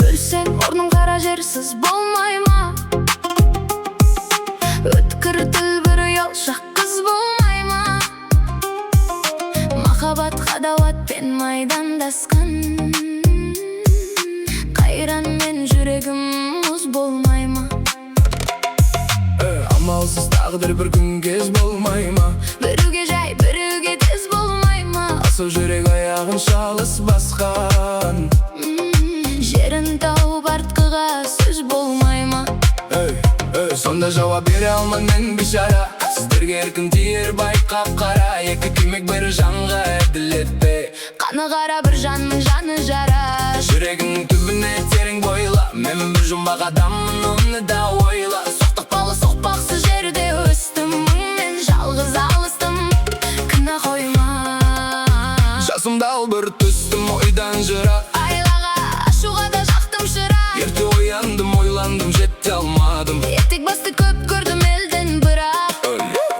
Ölсең орның қара жерсіз болмай ма? Өткір тіл бір ұялшақ қыз болмай ма? Махаббатқа дауатпен майдандасқан қайран мен жүрегім мұз болмай ма? Амалсыз тағдыр бір күн кез болмай ма? Біреуге жай, біреуге тез болмай ма? Асыл жүрек аяғын шалыс басқан Жерін тауып артқыға сөз болмай ма? Сонда жауап бере алман мен бишара. Сіздерге еркін тиер байқап қара. Екі күймек бір жанға әділетпе. Қаны қара бір жанның жаны жара. Жүрегінің түбіне терең бойла. Мен бір жұмбақ адаммын, оны да ойла. Соқтықпалы соқпақсыз жерде өстім, мен жалғыз алыстым, кінә қойма. Жасымда ал бір түстім ойдан жырақ. Айлаға ашуға да жақтым шырақ. Ерте ояндым, ойландым, жете алмадым. Етек басты көп көрдім елден бірақ.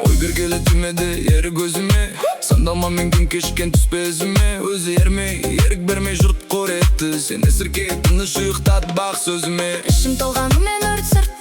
Ой бергелі тимеді ері көзіме. Сандалма мен күн кешкен түспе ізіме. Өзі ермей, ерік бермей жұрт қор етті. Сен есірке тыныш ұйықтат бақ сөзіме. Ішім толғанымен өрт сырт